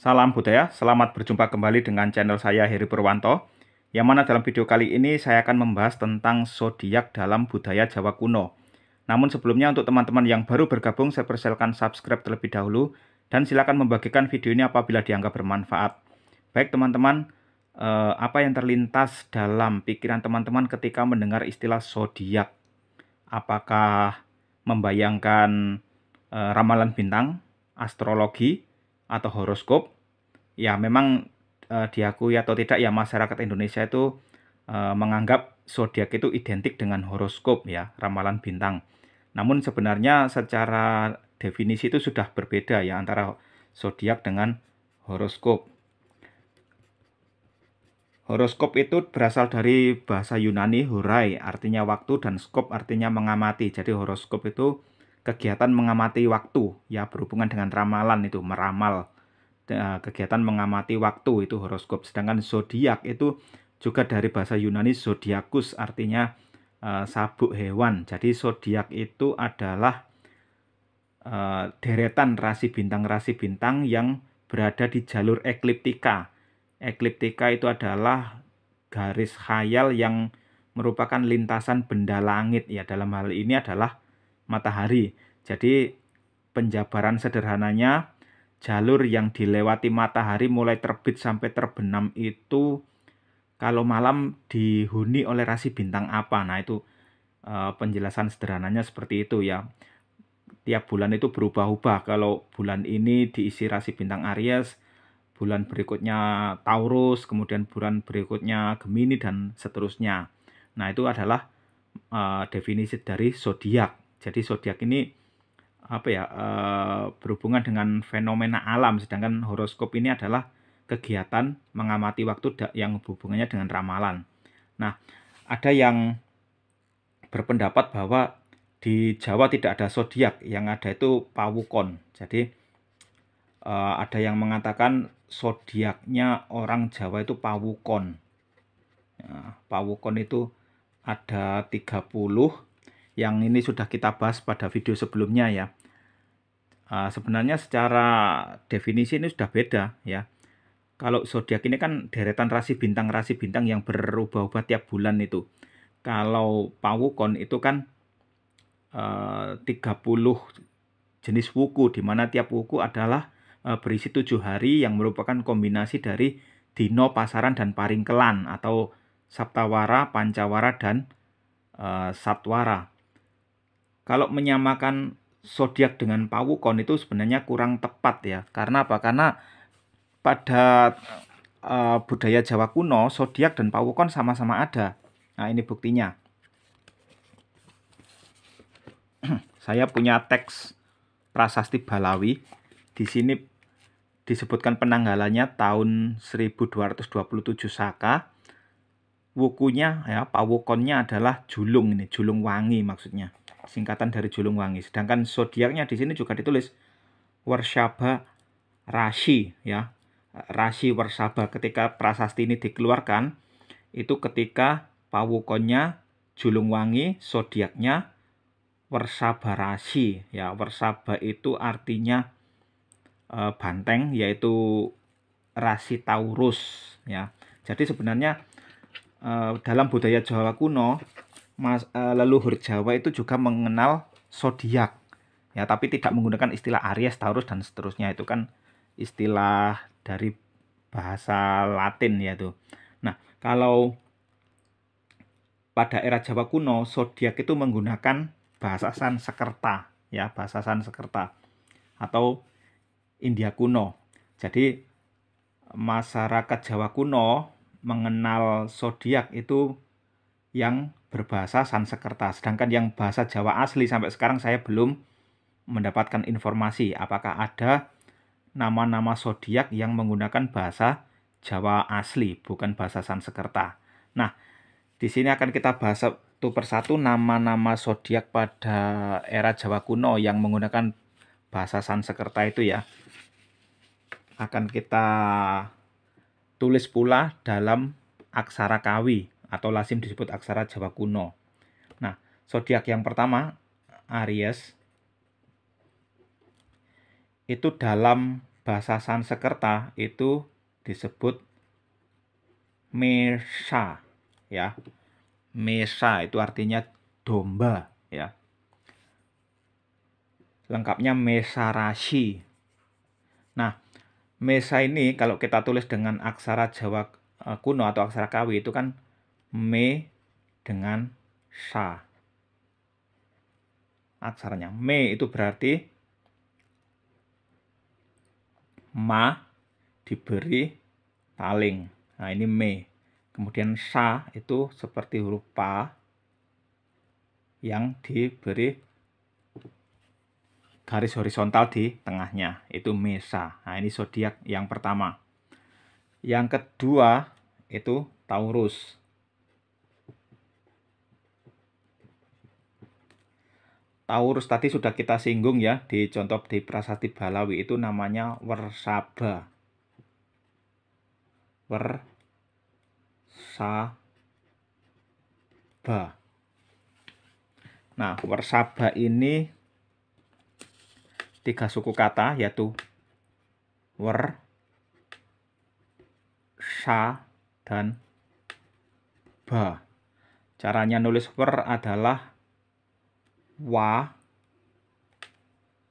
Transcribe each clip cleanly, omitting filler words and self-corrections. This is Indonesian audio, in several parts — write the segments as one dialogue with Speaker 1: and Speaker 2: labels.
Speaker 1: Salam budaya, selamat berjumpa kembali dengan channel saya Heri Purwanto. Yang mana dalam video kali ini saya akan membahas tentang zodiak dalam budaya Jawa kuno. Namun sebelumnya untuk teman-teman yang baru bergabung, saya persilakan subscribe terlebih dahulu dan silakan membagikan video ini apabila dianggap bermanfaat. Baik teman-teman, apa yang terlintas dalam pikiran teman-teman ketika mendengar istilah zodiak? Apakah membayangkan ramalan bintang, astrologi, atau horoskop? Ya memang diakui atau tidak ya masyarakat Indonesia itu menganggap zodiak itu identik dengan horoskop ya, ramalan bintang. Namun sebenarnya secara definisi itu sudah berbeda ya antara zodiak dengan horoskop. Horoskop itu berasal dari bahasa Yunani horai, artinya waktu, dan skop artinya mengamati. Jadi horoskop itu kegiatan mengamati waktu ya, berhubungan dengan ramalan, itu meramal. Kegiatan mengamati waktu itu horoskop. Sedangkan zodiak itu juga dari bahasa Yunani zodiakus, artinya sabuk hewan. Jadi zodiak itu adalah deretan rasi bintang yang berada di jalur ekliptika. Ekliptika itu adalah garis khayal yang merupakan lintasan benda langit ya, dalam hal ini adalah matahari. Jadi penjabaran sederhananya, jalur yang dilewati matahari mulai terbit sampai terbenam itu kalau malam dihuni oleh rasi bintang apa. Nah itu penjelasan sederhananya seperti itu ya. Tiap bulan itu berubah-ubah. Kalau bulan ini diisi rasi bintang Aries, bulan berikutnya Taurus, kemudian bulan berikutnya Gemini, dan seterusnya. Nah itu adalah definisi dari zodiak. Jadi zodiak ini berhubungan dengan fenomena alam, sedangkan horoskop ini adalah kegiatan mengamati waktu yang hubungannya dengan ramalan. Nah, ada yang berpendapat bahwa di Jawa tidak ada zodiak, yang ada itu pawukon. Jadi ada yang mengatakan zodiaknya orang Jawa itu pawukon. Ya, pawukon itu ada 30, yang ini sudah kita bahas pada video sebelumnya ya. Sebenarnya secara definisi ini sudah beda ya. Kalau zodiak ini kan deretan rasi bintang yang berubah-ubah tiap bulan itu. Kalau pawukon itu kan 30 jenis wuku, di mana tiap wuku adalah berisi 7 hari yang merupakan kombinasi dari dino, pasaran, dan paringkelan atau saptawara, pancawara, dan satwara. Kalau menyamakan zodiak dengan pawukon itu sebenarnya kurang tepat ya. Karena apa? Karena pada budaya Jawa kuno, zodiak dan pawukon sama-sama ada. Nah, ini buktinya. Saya punya teks prasasti Balawi. Di sini disebutkan penanggalannya tahun 1227 Saka. Wukunya ya, pawukonnya adalah Julung, ini Julung Wangi maksudnya. Singkatan dari Julung Wangi. Sedangkan zodiaknya di sini juga ditulis Warsyaba Rashi ya. Rashi Warsaba. Ketika prasasti ini dikeluarkan, itu ketika pawukonnya Julung Wangi, zodiaknya Warsaba Rashi ya. Warsaba itu artinya banteng, yaitu rasi Taurus ya. Jadi sebenarnya dalam budaya Jawa kuno, leluhur Jawa itu juga mengenal zodiak ya, tapi tidak menggunakan istilah Aries, Taurus, dan seterusnya. Itu kan istilah dari bahasa Latin ya tuh. Nah, kalau pada era Jawa kuno, zodiak itu menggunakan bahasa Sanskerta ya, bahasa Sanskerta atau India kuno. Jadi masyarakat Jawa kuno mengenal zodiak itu yang berbahasa Sanskerta. Sedangkan yang bahasa Jawa asli sampai sekarang saya belum mendapatkan informasi apakah ada nama-nama zodiak yang menggunakan bahasa Jawa asli, bukan bahasa Sanskerta. Nah, di sini akan kita bahas satu persatu nama-nama zodiak pada era Jawa kuno yang menggunakan bahasa Sanskerta itu ya. Akan kita tulis pula dalam aksara Kawi atau lazim disebut aksara Jawa kuno. Nah, zodiak yang pertama Aries itu dalam bahasa Sanskerta itu disebut Mesa, ya. Mesa itu artinya domba, ya. Lengkapnya Mesarasi. Nah, Mesa ini kalau kita tulis dengan aksara Jawa kuno atau aksara Kawi itu kan me dengan sa. Aksaranya me itu berarti ma diberi taling. Nah, ini me. Kemudian sa itu seperti huruf pa yang diberi garis horizontal di tengahnya. Itu Mesa. Nah, ini zodiak yang pertama. Yang kedua itu Taurus. Taurus tadi sudah kita singgung ya di contoh di Prasasti Balawi itu namanya Wersaba. Wersaba. Nah, Wersaba ini 3 suku kata yaitu wer, sa, dan ba. Caranya nulis wer adalah wa,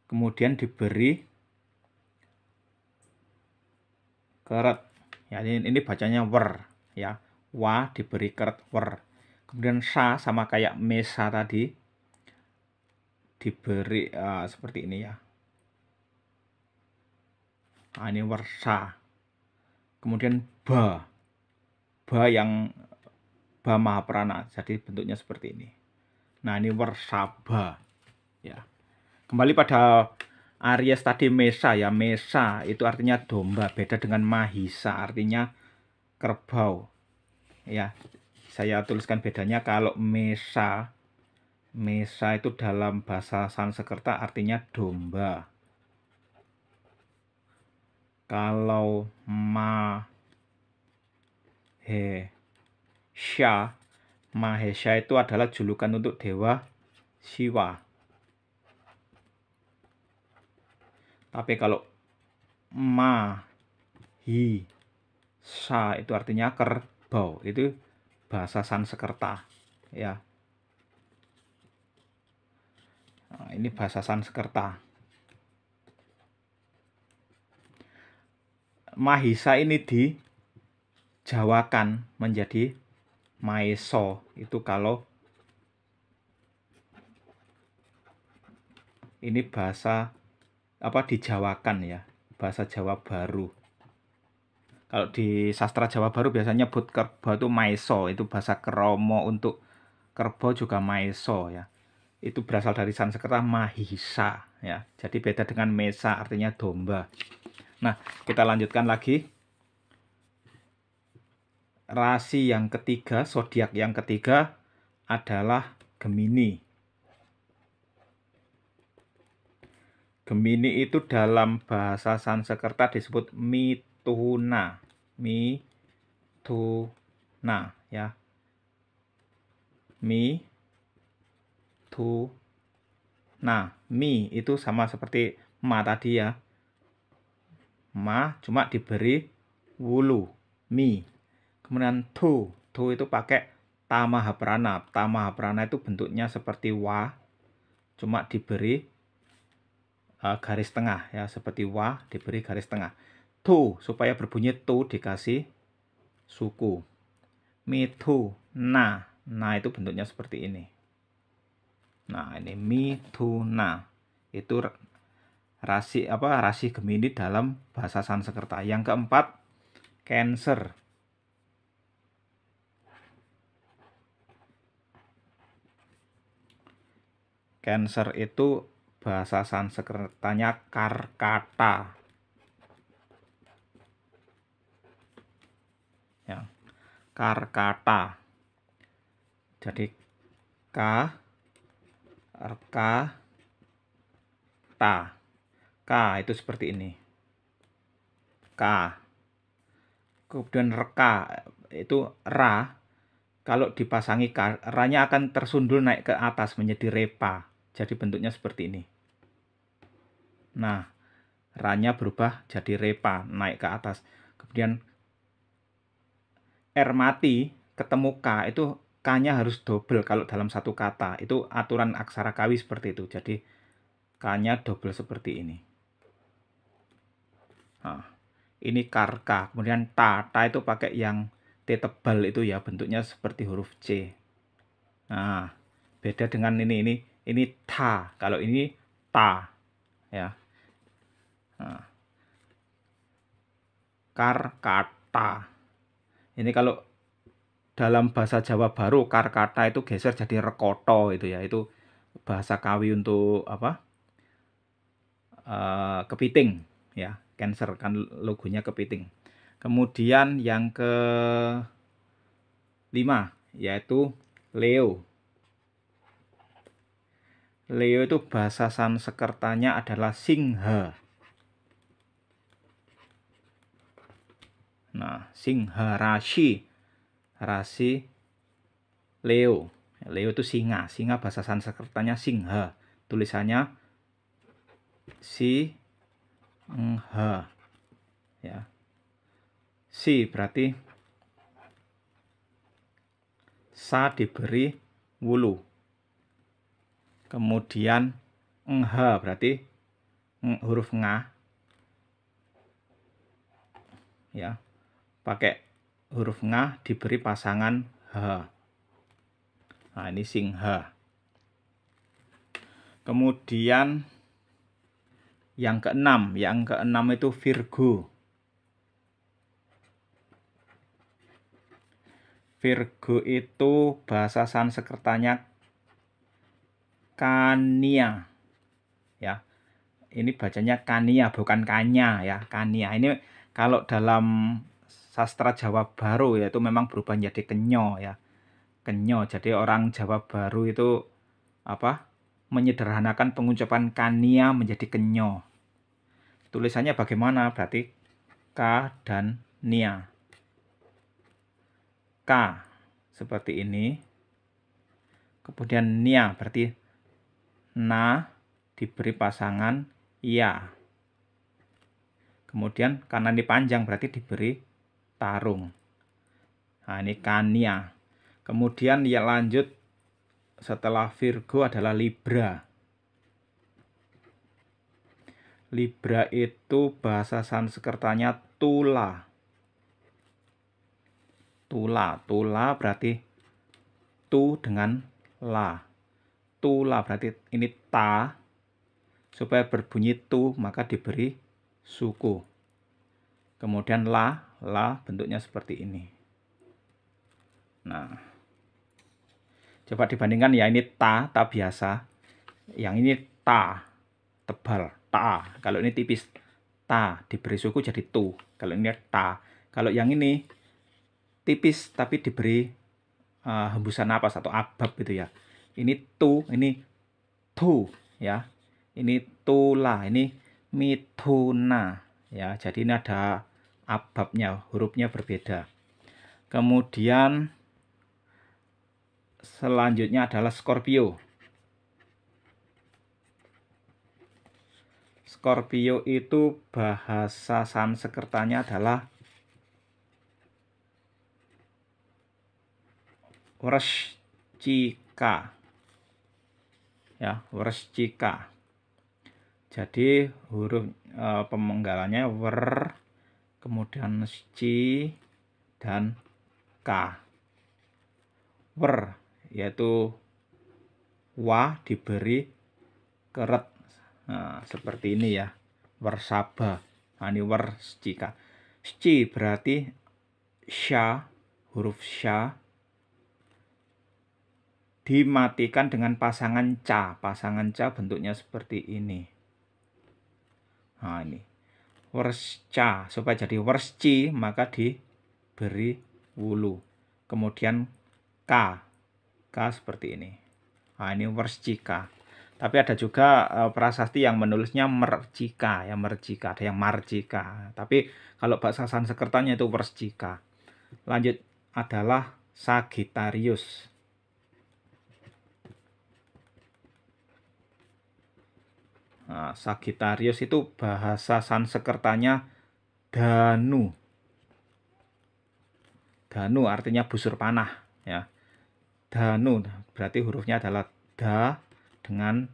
Speaker 1: kemudian diberi keret. Ya, ini bacanya wer, ya. Wa diberi keret wer. Kemudian sa sama kayak mesa tadi diberi seperti ini ya. Nah, ini wersa. Kemudian ba. Ba yang ba mahaprana. Jadi bentuknya seperti ini. Nah, ini Wersaba. Ya. Kembali pada Aries tadi Mesa ya. Mesa itu artinya domba, beda dengan Mahisa artinya kerbau. Ya. Saya tuliskan bedanya kalau Mesa itu dalam bahasa Sanskerta artinya domba. Kalau Mahesha itu adalah julukan untuk dewa Siwa. Tapi kalau Mahisa itu artinya kerbau. Itu bahasa Sanskerta, ya. Nah, ini bahasa Sanskerta. Mahisa ini dijawakan menjadi Maeso. Itu kalau ini bahasa dijawakan ya, bahasa Jawa Baru. Kalau di sastra Jawa Baru biasanya nyebut kerbau itu Maeso, itu bahasa Kromo untuk kerbau juga Maeso ya. Itu berasal dari Sanskerta Mahisa ya. Jadi beda dengan Mesa artinya domba. Nah, kita lanjutkan lagi. Rasi yang ketiga, zodiak yang ketiga adalah Gemini. Gemini itu dalam bahasa Sanskerta disebut Mithuna. Mithuna ya. Mithuna. Mi itu sama seperti ma tadi ya. Ma cuma diberi wulu. Mi. Kemudian tu itu pakai tamahaprana. Tamahaprana itu bentuknya seperti wa, cuma diberi garis tengah ya, seperti wa diberi garis tengah. Tu supaya berbunyi tu dikasih suku. Mithuna. Nah, itu bentuknya seperti ini. Nah, ini Mithuna. Itu rasi Gemini dalam bahasa Sanskerta. Yang keempat, Cancer. Cancer itu bahasa Sanskertanya Karkata. Ya. Karkata. Jadi ta. K itu seperti ini. K. Kemudian reka itu ra. Kalau dipasangi ra-nya akan tersundul naik ke atas menjadi repa. Jadi bentuknya seperti ini. Nah, Ra-nya berubah jadi repa, naik ke atas. Kemudian R mati ketemu K, itu K-nya harus double kalau dalam satu kata. Itu aturan aksara Kawi seperti itu. Jadi K-nya double seperti ini. Nah, ini karka. Kemudian ta. Ta itu pakai yang T tebal itu ya, bentuknya seperti huruf C. Nah, beda dengan ini ta. Kalau ini ta ya. Nah, kata. Ini kalau dalam bahasa Jawa baru kata itu geser jadi rekoto itu ya. Itu bahasa Kawi untuk apa? Kepiting ya. Cancer kan logonya kepiting. Kemudian yang ke 5 yaitu Leo. Leo itu bahasa Sanskertanya adalah Singha. Nah, Singha rasi. Rasi Leo. Leo itu singa. Singa bahasa Sanskertanya Singha. Tulisannya Singha. Ya. Si berarti sa diberi wulu. Kemudian engha berarti huruf nga. Ya. Pakai huruf nga diberi pasangan ha. Nah, ini Singha. Kemudian yang keenam itu Virgo. Virgo itu bahasa Sanskertanya Kania. Ya. Ini bacanya Kania bukan Kanya ya, Kania. Ini kalau dalam sastra Jawa Baru ya itu memang berubah menjadi kenyo ya. Kenyo. Jadi orang Jawa Baru itu apa? Menyederhanakan pengucapan Kania menjadi kenyo. Tulisannya bagaimana? Berarti K dan Nia. K seperti ini. Kemudian Nia berarti na diberi pasangan ya. Kemudian karena ini panjang berarti diberi tarung. Nah, ini Kania. Kemudian ya lanjut setelah Virgo adalah Libra. Libra itu bahasa Sanskertanya Tula. Tula berarti tu dengan la. Tula berarti ini ta. Supaya berbunyi tu maka diberi suku. Kemudian la bentuknya seperti ini. Nah, coba dibandingkan ya, ini ta biasa. Yang ini ta tebal, ta. Kalau ini tipis, ta diberi suku jadi tu. Kalau ini ta. Kalau yang ini tipis tapi diberi hembusan napas atau abab gitu ya. Ini tu, ini tu ya. Ini tula, ini mituna ya. Jadi ini ada ababnya, hurufnya berbeda. Kemudian selanjutnya adalah Scorpio. Scorpio itu bahasa Sanskertanya adalah Wrschika. Ya, Wrschika. Jadi huruf pemenggalannya wer, kemudian sci dan k. Wer yaitu wa diberi keret. Nah, seperti ini ya. Wersaba. Nah, ini Wrschika. Sci berarti sya, huruf sya dimatikan dengan pasangan ca. Pasangan ca bentuknya seperti ini. Nah, ini Wrsca. Supaya jadi Wrsci maka diberi wulu. Kemudian K seperti ini. Nah, ini Wrschika. Tapi ada juga prasasti yang menulisnya mercika ya, mercika. Ada yang marcika. Tapi kalau bahasa Sanskertanya itu Wrschika. Lanjut adalah Sagittarius. Nah, Sagittarius itu bahasa Sanskertanya Danu. Danu artinya busur panah ya. Danu berarti hurufnya adalah da dengan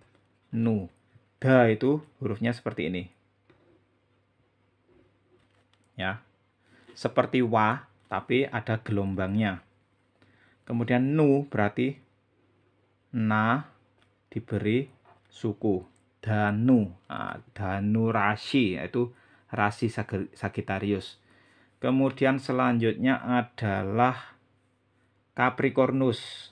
Speaker 1: nu. Da itu hurufnya seperti ini. Ya. Seperti wa tapi ada gelombangnya. Kemudian nu berarti na diberi suku. Danu, Danu rasi, yaitu rasi Sagittarius. Kemudian selanjutnya adalah Capricornus.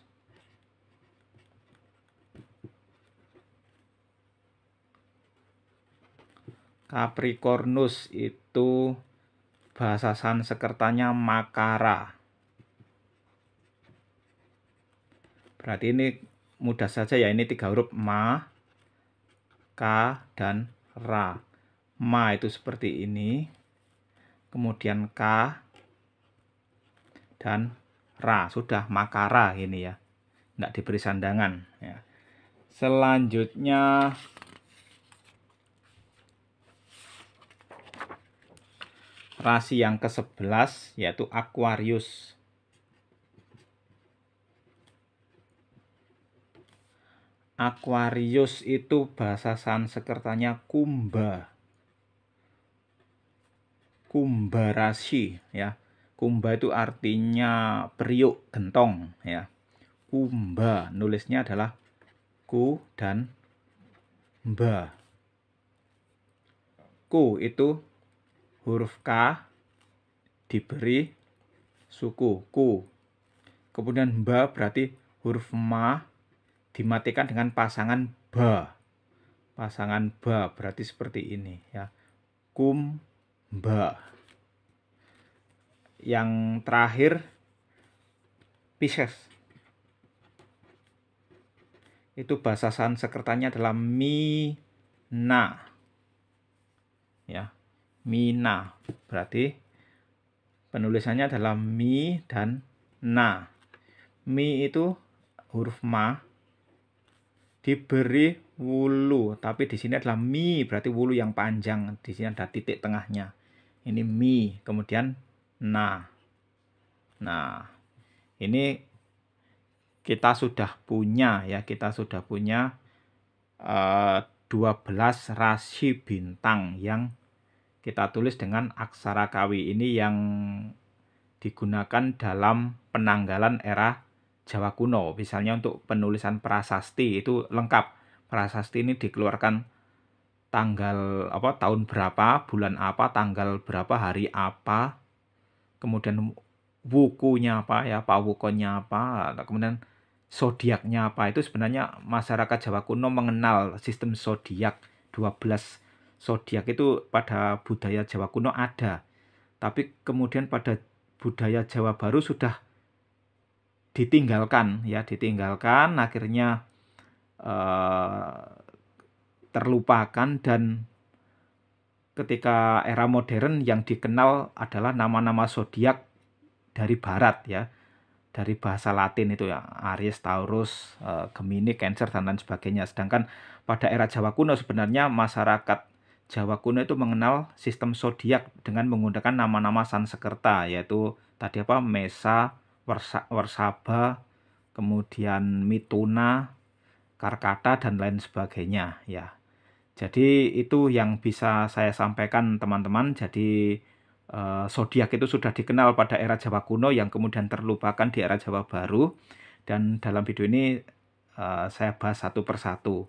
Speaker 1: Capricornus itu bahasa Sanskertanya Makara. Berarti ini mudah saja ya, ini 3 huruf ma, ka, dan ra. Ma itu seperti ini, kemudian ka, dan ra. Sudah Makara ini ya, tidak diberi sandangan ya. Selanjutnya rasi yang ke-11 yaitu Aquarius. Aquarius itu bahasa Sanskertanya Kumbha. Kumbha rasi ya. Kumbha itu artinya periuk, gentong ya. Kumbha nulisnya adalah ku dan mba. Ku itu huruf K diberi suku ku. Kemudian mba berarti huruf ma dimatikan dengan pasangan ba. Pasangan ba berarti seperti ini ya. Kumbha. Yang terakhir Pisces. Itu bahasa Sanskertanya adalah Mina. Ya. Mina. Berarti penulisannya adalah mi dan na. Mi itu huruf ma diberi wulu, tapi di sini adalah mi, berarti wulu yang panjang. Di sini ada titik tengahnya. Ini mi, kemudian na. Nah, ini kita sudah punya ya, 12 rasi bintang yang kita tulis dengan aksara Kawi. Ini yang digunakan dalam penanggalan era Jawa kuno. Misalnya untuk penulisan prasasti itu lengkap. Prasasti ini dikeluarkan tanggal apa, tahun berapa, bulan apa, tanggal berapa, hari apa, kemudian wukunya apa ya, pawukonnya apa, kemudian zodiaknya apa. Itu sebenarnya masyarakat Jawa kuno mengenal sistem zodiak. 12 zodiak itu pada budaya Jawa kuno ada. Tapi kemudian pada budaya Jawa baru sudah ditinggalkan ya, akhirnya terlupakan, dan ketika era modern yang dikenal adalah nama-nama zodiak dari barat ya, dari bahasa Latin itu ya, Aries, Taurus, Gemini, Cancer, dan lain sebagainya. Sedangkan pada era Jawa kuno sebenarnya masyarakat Jawa kuno itu mengenal sistem zodiak dengan menggunakan nama-nama Sanskerta, yaitu tadi apa, Mesa, Warsaba, kemudian Mituna, Karkata, dan lain sebagainya ya. Jadi itu yang bisa saya sampaikan teman-teman. Jadi zodiak itu sudah dikenal pada era Jawa kuno yang kemudian terlupakan di era Jawa baru, dan dalam video ini saya bahas satu persatu.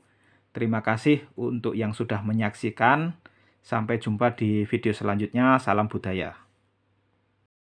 Speaker 1: Terima kasih untuk yang sudah menyaksikan. Sampai jumpa di video selanjutnya. Salam budaya.